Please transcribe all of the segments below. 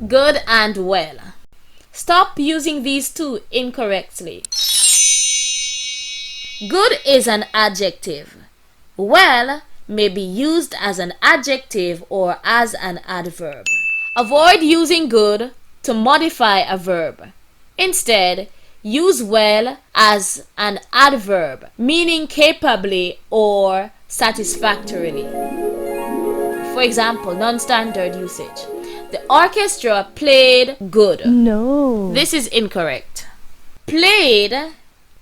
good and well. Stop using these two incorrectly. Good is an adjective. Well may be used as an adjective or as an adverb. Avoid using good to modify a verb. Instead, use well as an adverb, meaning capably or satisfactorily. For example, non-standard usage. The orchestra played good. No. This is incorrect. Played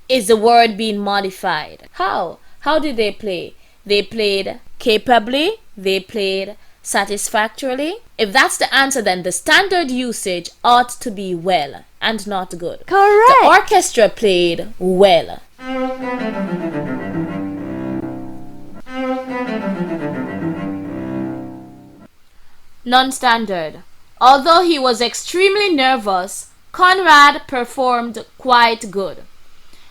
is the word being modified. How? How did they play? They played capably. They played satisfactorily. If that's the answer, then the standard usage ought to be well and not good. Correct. The orchestra played well. Non-standard. Although he was extremely nervous, Conrad performed quite good.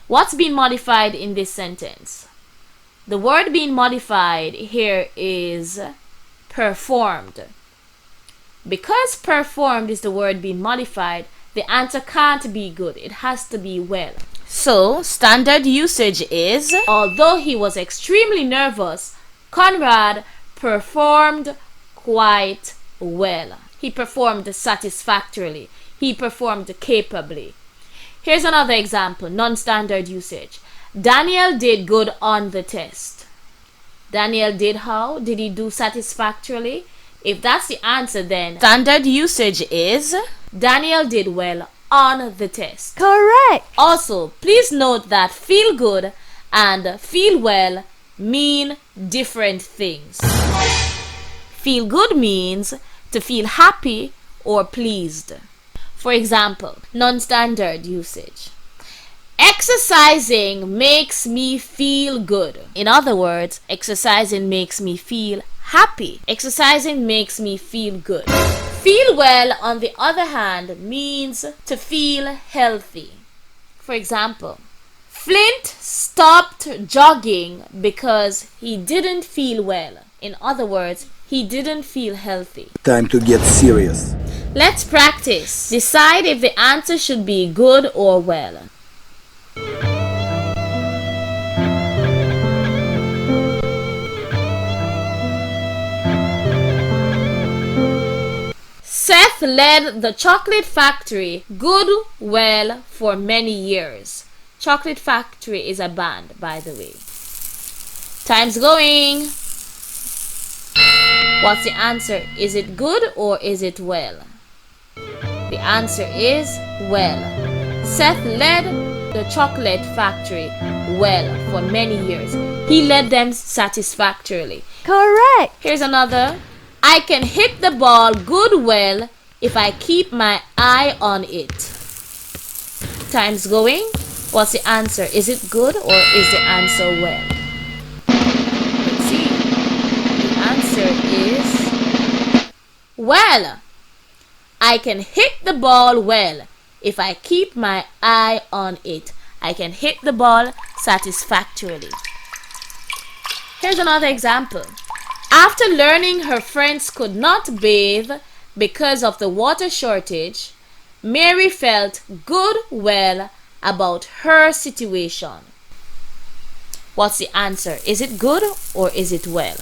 What's been modified in this sentence? The word being modified here is performed. Because performed is the word being modified, the answer can't be good. It has to be well. So, standard usage is, although he was extremely nervous, Conrad performed quite well. He performed satisfactorily. He performed capably. Here's another example, non-standard usage. Daniel did good on the test. Daniel did how? Did he do satisfactorily? If that's the answer, then standard usage is Daniel did well on the test. Correct. Also, please note that feel good and feel well mean different things. Feel good means to feel happy or pleased. For example, non-standard usage. Exercising makes me feel good. In other words, exercising makes me feel happy. Exercising makes me feel good. Feel well, on the other hand, means to feel healthy. For example, Flint stopped jogging because he didn't feel well. In other words, he didn't feel healthy. Time to get serious. Let's practice. Decide if the answer should be good or well. Seth led the chocolate factory good well for many years. Chocolate Factory is a band, by the way. Time's going. What's the answer? Is it good or is it well? The answer is well. Seth led the chocolate factory well for many years. He led them satisfactorily. Correct. Here's another. I can hit the ball good well if I keep my eye on it. Time's going. What's the answer? Is it good or is the answer well? Let's see. The answer is well. I can hit the ball well if I keep my eye on it. I can hit the ball satisfactorily. Here's another example. After learning her friends could not bathe because of the water shortage, Mary felt good well about her situation. What's the answer? Is it good or is it well?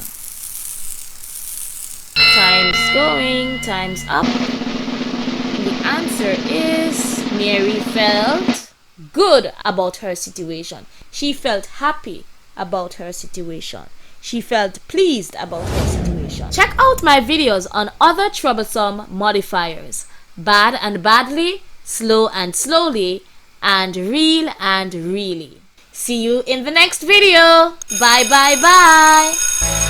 Time's going, time's up. The answer is Mary felt good about her situation. She felt happy about her situation. She felt pleased about her situation. Check out my videos on other troublesome modifiers. Bad and badly, slow and slowly, and real and really. See you in the next video. Bye bye bye.